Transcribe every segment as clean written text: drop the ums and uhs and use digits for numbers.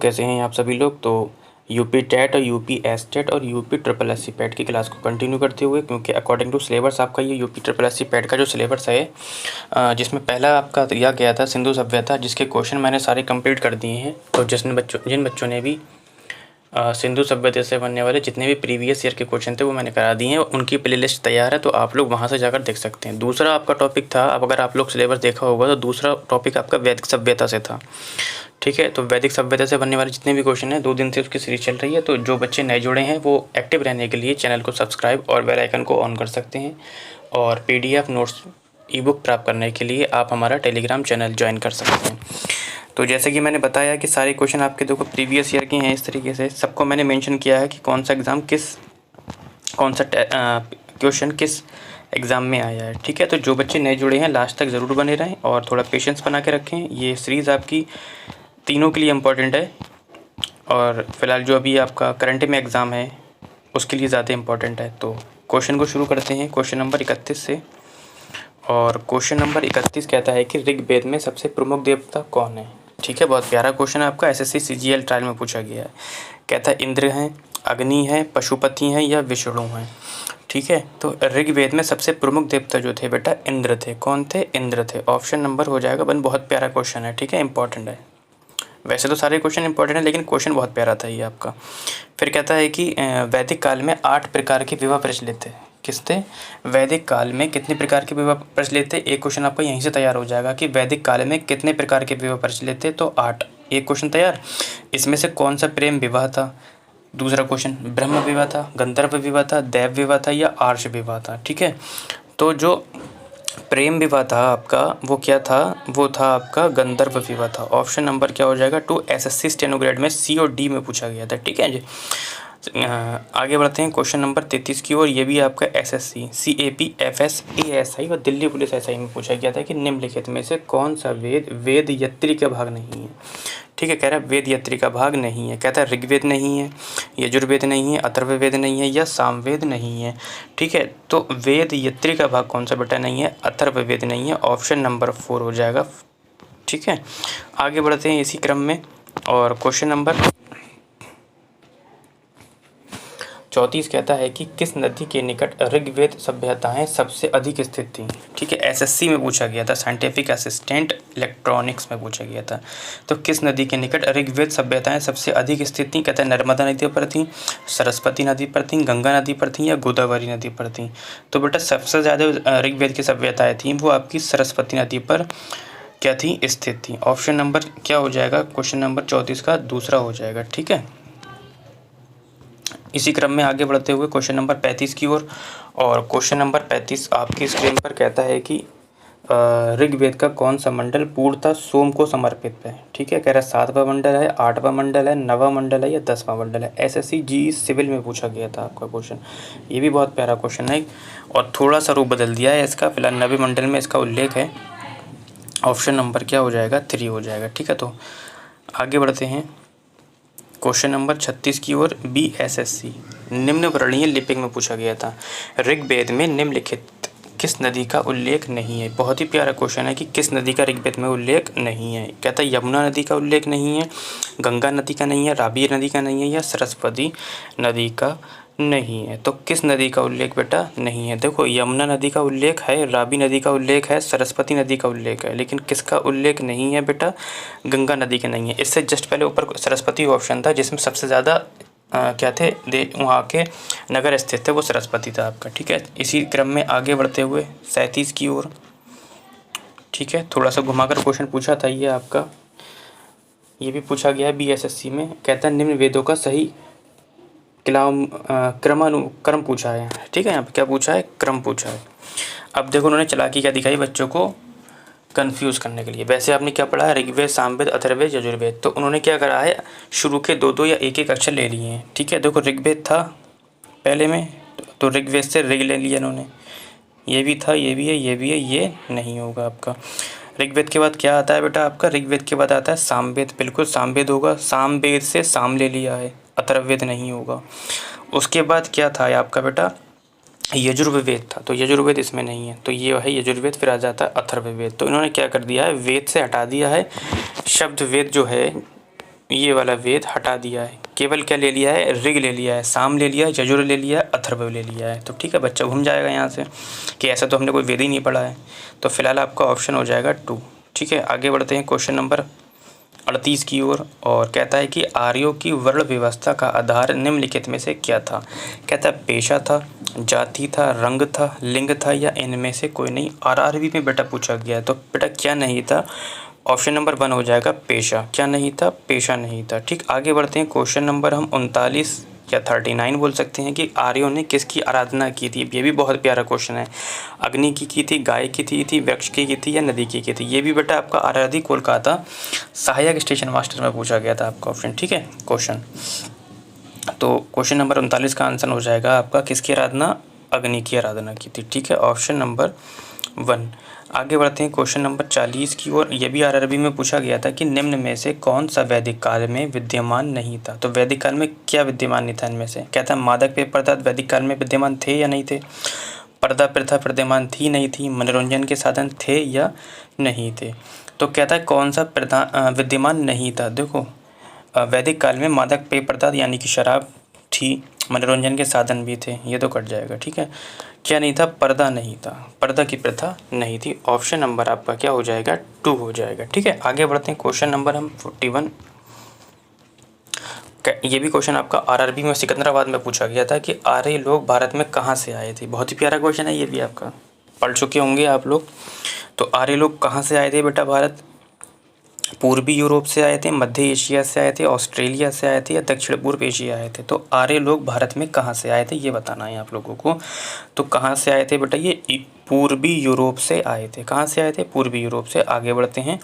कैसे हैं आप सभी लोग। तो यूपी टेट और यूपी एस टेट और UP triple S C PET की क्लास को कंटिन्यू करते हुए, क्योंकि अकॉर्डिंग टू सिलेबस आपका ये UP triple S C PET का जो सिलेबस है, जिसमें पहला आपका दिया गया था सिंधु सभ्यता, जिसके क्वेश्चन मैंने सारे कंप्लीट कर दिए हैं। तो जिन बच्चों ने भी सिंधु सभ्यता से बनने वाले जितने भी प्रीवियस ईयर के क्वेश्चन थे वो मैंने करा दिए हैं, उनकी प्लेलिस्ट तैयार है, तो आप लोग वहाँ से जाकर देख सकते हैं। दूसरा आपका टॉपिक था, अब अगर आप लोग सिलेबस देखा होगा तो दूसरा टॉपिक आपका वैदिक सभ्यता से था। ठीक है, तो वैदिक सभ्यता से बनने वाले जितने भी क्वेश्चन हैं 2 दिन से उसकी सीरीज चल रही है। तो जो बच्चे नए जुड़े हैं वो एक्टिव रहने के लिए चैनल को सब्सक्राइब और बेल आइकन को ऑन कर सकते हैं, और PDF नोट्स ई-बुक प्राप्त करने के लिए आप हमारा टेलीग्राम चैनल ज्वाइन कर सकते हैं। तो जैसे कि मैंने बताया कि सारे क्वेश्चन आपके देखो प्रीवियस ईयर के हैं। इस तरीके से सबको मैंने मेंशन किया है कि कौन सा क्वेश्चन किस एग्ज़ाम में आया है। ठीक है, तो जो बच्चे नए जुड़े हैं लास्ट तक ज़रूर बने रहें और थोड़ा पेशेंस बना के रखें। ये सीरीज़ आपकी तीनों के लिए इम्पोर्टेंट है, और फिलहाल जो अभी आपका करंट में एग्ज़ाम है उसके लिए ज़्यादा इम्पोर्टेंट है। तो क्वेश्चन को शुरू करते हैं क्वेश्चन नंबर 31 से। और क्वेश्चन नंबर 31 कहता है कि ऋग्वेद में सबसे प्रमुख देवता कौन है। ठीक है, बहुत प्यारा क्वेश्चन है आपका, SSC CGL ट्रायल में पूछा गया है। कहता है इंद्र हैं, अग्नि है, पशुपति हैं या विष्णु हैं। ठीक है, तो ऋग्वेद में सबसे प्रमुख देवता जो थे बेटा इंद्र थे। कौन थे? इंद्र थे। ऑप्शन नंबर हो जाएगा 1। बहुत प्यारा क्वेश्चन है, ठीक है, इंपॉर्टेंट है। वैसे तो सारे क्वेश्चन इंपॉर्टेंट है, लेकिन क्वेश्चन बहुत प्यारा था ये आपका। फिर कहता है कि वैदिक काल में 8 प्रकार के विवाह प्रचलित थे। किस थे? वैदिक काल में कितने प्रकार के विवाह प्रचलित थे? एक क्वेश्चन आपका यहीं से तैयार हो जाएगा कि वैदिक काल में कितने प्रकार के विवाह प्रचलित थे, तो 8। एक क्वेश्चन तैयार। इसमें से कौन सा प्रेम विवाह था? दूसरा क्वेश्चन, ब्रह्म विवाह था, गंधर्व विवाह था, दैव विवाह था या आर्ष विवाह था। ठीक है, तो जो प्रेम विवाह था आपका वो क्या था? वो था आपका गंधर्व विवाह था। ऑप्शन नंबर क्या हो जाएगा? 2। SSC स्टेनोग्रेड में C और D में पूछा गया था। ठीक है जी, आगे बढ़ते हैं क्वेश्चन नंबर 33 की ओर। ये भी आपका SSC CAP FS ASI और दिल्ली पुलिस SI में पूछा गया था कि निम्नलिखित में से कौन सा वेद यत्री का भाग नहीं है। ठीक है, कह रहा है वेद यत्री का भाग नहीं है। कहता है ऋग्वेद नहीं है, यजुर्वेद नहीं है, अथर्ववेद नहीं है या सामवेद नहीं है। ठीक है, तो वेद यत्री का भाग कौन सा बेटा नहीं है? अथर्ववेद नहीं है। ऑप्शन नंबर 4 हो जाएगा। ठीक है, आगे बढ़ते हैं इसी क्रम में, और क्वेश्चन नंबर 34 कहता है कि किस नदी के निकट ऋग्वेद सभ्यताएं सबसे अधिक स्थित थीं। ठीक है, SSC में पूछा गया था, साइंटिफिक असिस्टेंट इलेक्ट्रॉनिक्स में पूछा गया था। तो किस नदी के निकट ऋग्वेद सभ्यताएं सबसे अधिक स्थित थीं? कहता है नर्मदा नदी पर थीं, सरस्वती नदी पर थीं, गंगा नदी पर थीं या गोदावरी नदी पर थीं। तो बेटा सबसे ज़्यादा ऋग्वेद की सभ्यताएँ थीं वो आपकी सरस्वती नदी पर क्या थी? स्थित थी। ऑप्शन नंबर क्या हो जाएगा? क्वेश्चन नंबर 34 का दूसरा हो जाएगा। ठीक है, इसी क्रम में आगे बढ़ते हुए क्वेश्चन नंबर 35 की ओर। और क्वेश्चन नंबर 35 आपकी स्क्रीन पर कहता है कि ऋग्वेद का कौन सा मंडल पूर्णतः सोम को समर्पित है। ठीक है, कह रहा है 7वां मंडल है, 8वां मंडल है, 9वां मंडल है या 10वां मंडल है। SSC GE सिविल में पूछा गया था आपका क्वेश्चन। ये भी बहुत प्यारा क्वेश्चन है, और थोड़ा सा रूप बदल दिया है इसका। फिलहाल 9वें मंडल में इसका उल्लेख है। ऑप्शन नंबर क्या हो जाएगा? 3 हो जाएगा। ठीक है, तो आगे बढ़ते हैं क्वेश्चन नंबर 36 की ओर। BSSC निम्न वर्णीय लिपिक में पूछा गया था, ऋग्वेद में निम्नलिखित किस नदी का उल्लेख नहीं है। बहुत ही प्यारा क्वेश्चन है कि किस नदी का ऋग्वेद में उल्लेख नहीं है। कहता है यमुना नदी का उल्लेख नहीं है, गंगा नदी का नहीं है, रावी नदी का नहीं है या सरस्वती नदी का नहीं है। तो किस नदी का उल्लेख बेटा नहीं है? देखो यमुना नदी का उल्लेख है, रावी नदी का उल्लेख है, सरस्वती नदी का उल्लेख है, लेकिन किसका उल्लेख नहीं है बेटा? गंगा नदी का नहीं है। इससे जस्ट पहले ऊपर सरस्वती ऑप्शन था, जिसमें सबसे ज़्यादा क्या थे वहाँ के नगर स्थित थे, वो सरस्वती था आपका। ठीक है, इसी क्रम में आगे बढ़ते हुए 37 की ओर। ठीक है, थोड़ा सा घुमाकर क्वेश्चन पूछा था ये आपका, ये भी पूछा गया है BSSC में। कहता है निम्न वेदों का सही क्रम पूछा है। ठीक है, यहाँ पे क्या पूछा है? क्रम पूछा है। अब देखो उन्होंने चालाकी क्या दिखाई बच्चों को कंफ्यूज करने के लिए। वैसे आपने क्या पढ़ा है? ऋग्वेद, सामवेद, अथर्ववेद, यजुर्वेद। तो उन्होंने क्या करा है? शुरू के 2-2 या 1-1 अक्षर ले लिए हैं। ठीक है, देखो ऋग्वेद था पहले में, तो ऋग्वेद से ऋग ले लिया इन्होंने। ये भी था, ये भी है, ये भी है, ये नहीं होगा आपका। ऋग्वेद के बाद क्या आता है बेटा आपका? ऋग्वेद के बाद आता है सामवेद। बिल्कुल सामवेद होगा, सामवेद से साम ले लिया है, अथर्ववेद नहीं होगा। उसके बाद क्या था आपका बेटा? यजुर्वेद था, तो यजुर्वेद इसमें नहीं है, तो ये है यजुर्वेद। फिर आ जाता है अथर्ववेद। तो इन्होंने क्या कर दिया है? वेद से हटा दिया है। शब्द वेद जो है ये वाला वेद हटा दिया है, केवल क्या ले लिया है, ऋग ले लिया है, साम ले लिया है, यजुर ले लिया है, अथर्व ले लिया है। तो ठीक है, बच्चा घूम जाएगा यहाँ से कि ऐसा तो हमने कोई वेद ही नहीं पढ़ा है। तो फिलहाल आपका ऑप्शन हो जाएगा 2। ठीक है, आगे बढ़ते हैं क्वेश्चन नंबर 38 की ओर, और कहता है कि आर्यों की वर्ण व्यवस्था का आधार निम्नलिखित में से क्या था। कहता है पेशा था, जाति था, रंग था, लिंग था, या इनमें से कोई नहीं। आरआरबी में बेटा पूछा गया है, तो बेटा क्या नहीं था, ऑप्शन नंबर 1 हो जाएगा पेशा। क्या नहीं था, पेशा नहीं था। ठीक, आगे बढ़ते हैं क्वेश्चन नंबर हम 39 या 39 बोल सकते हैं कि आर्यों ने किसकी आराधना की थी। ये भी बहुत प्यारा क्वेश्चन है। अग्नि की थी, गाय की थी, वृक्ष की थी, या नदी की थी। ये भी बेटा आपका आरआरबी कोलकाता सहायक स्टेशन मास्टर में पूछा गया था आपका ऑप्शन। ठीक है, क्वेश्चन तो क्वेश्चन नंबर 39 का आंसर हो जाएगा आपका किसकी आराधना, अग्नि की आराधना की थी। ठीक है, ऑप्शन नंबर 1। आगे बढ़ते हैं क्वेश्चन नंबर 40 की ओर। यह भी आरआरबी में पूछा गया था कि निम्न में से कौन सा वैदिक काल में विद्यमान नहीं था। तो वैदिक काल में क्या विद्यमान नहीं था इनमें से। कहता है मादक पेय पदार्थ वैदिक काल में विद्यमान थे या नहीं थे, पर्दा प्रथा विद्यमान थी नहीं थी, मनोरंजन के साधन थे या नहीं थे। तो कहता है कौन सा विद्यमान नहीं था। देखो वैदिक काल में मादक पेय पदार्थ यानी कि शराब थी, मनोरंजन के साधन भी थे, ये तो कट जाएगा। ठीक है, क्या नहीं था, पर्दा नहीं था, पर्दा की प्रथा नहीं थी। ऑप्शन नंबर आपका क्या हो जाएगा, 2 हो जाएगा। ठीक है, आगे बढ़ते हैं क्वेश्चन नंबर हम 41। ये भी क्वेश्चन आपका आरआरबी में सिकंदराबाद में पूछा गया था कि आर्य लोग भारत में कहाँ से आए थे। बहुत ही प्यारा क्वेश्चन है, ये भी आपका पढ़ चुके होंगे आप लोग। तो आर्य लोग कहाँ से आए थे बेटा भारत, पूर्वी यूरोप से आए थे, मध्य एशिया से आए थे, ऑस्ट्रेलिया से आए थे, या दक्षिण पूर्व एशिया आए थे। तो आर्य लोग भारत में कहाँ से आए थे ये बताना है आप लोगों को। तो कहाँ से आए थे बेटा, ये पूर्वी यूरोप से आए थे। कहाँ से आए थे, पूर्वी यूरोप से। आगे बढ़ते हैं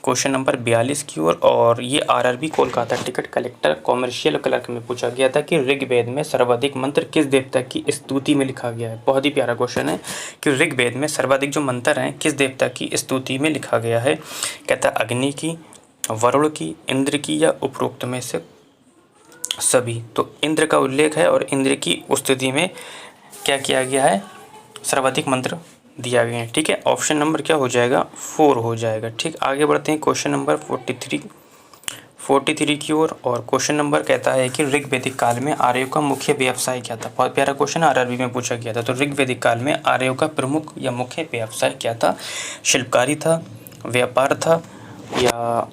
क्वेश्चन नंबर 42 की ओर, और ये RRB Kolkata ticket collector commercial clerk में पूछा गया था कि ऋग्वेद में सर्वाधिक मंत्र किस देवता की स्तुति में लिखा गया है। बहुत ही प्यारा क्वेश्चन है कि ऋग्वेद में सर्वाधिक जो मंत्र हैं किस देवता की स्तुति में लिखा गया है। कहता है अग्नि की, वरुण की, इंद्र की, या उपरोक्त में से सभी। तो इंद्र का उल्लेख है और इंद्र की स्तुति में क्या किया गया है, सर्वाधिक मंत्र दिया गया है। ठीक है, ऑप्शन नंबर क्या हो जाएगा, 4 हो जाएगा। ठीक, आगे बढ़ते हैं क्वेश्चन नंबर 43 की ओर, और क्वेश्चन नंबर कहता है कि ऋग्वेदिक काल में आर्यों का मुख्य व्यवसाय क्या था। बहुत प्यारा क्वेश्चन आरआरबी में पूछा गया था। तो ऋग्वेदिक काल में आर्यों का प्रमुख या मुख्य व्यवसाय क्या था, शिल्पकारी था, व्यापार था, या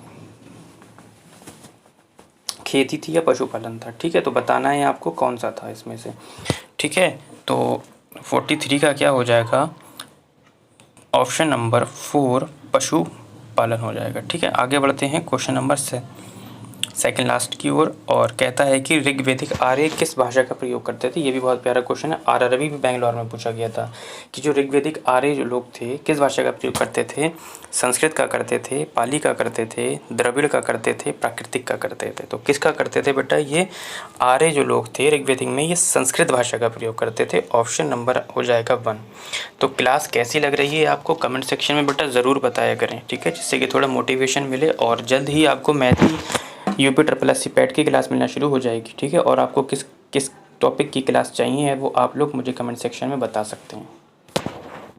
खेती थी, या पशुपालन था। ठीक है, तो बताना है आपको कौन सा था इसमें से। ठीक है, तो 43 का क्या हो जाएगा, ऑप्शन नंबर 4 पशुपालन हो जाएगा। ठीक है, आगे बढ़ते हैं क्वेश्चन नंबर सेकंड लास्ट की ओर, और कहता है कि ऋग्वेदिक आर्य किस भाषा का प्रयोग करते थे। ये भी बहुत प्यारा क्वेश्चन है, आरआरबी भी बेंगलोर में पूछा गया था कि जो ऋग्वेदिक आर्य जो लोग थे किस भाषा का प्रयोग करते थे। संस्कृत का करते थे, पाली का करते थे, द्रविड़ का करते थे, प्राकृतिक का करते थे। तो किसका करते थे बेटा, ये आर्य जो लोग थे ऋग्वेदिक में ये संस्कृत भाषा का प्रयोग करते थे। ऑप्शन नंबर हो जाएगा 1। तो क्लास कैसी लग रही है आपको कमेंट सेक्शन में बेटा ज़रूर बताया करें। ठीक है, जिससे कि थोड़ा मोटिवेशन मिले, और जल्द ही आपको मैथ यूपी SSC पैट की क्लास मिलना शुरू हो जाएगी। ठीक है, और आपको किस टॉपिक की क्लास चाहिए है वो आप लोग मुझे कमेंट सेक्शन में बता सकते हैं।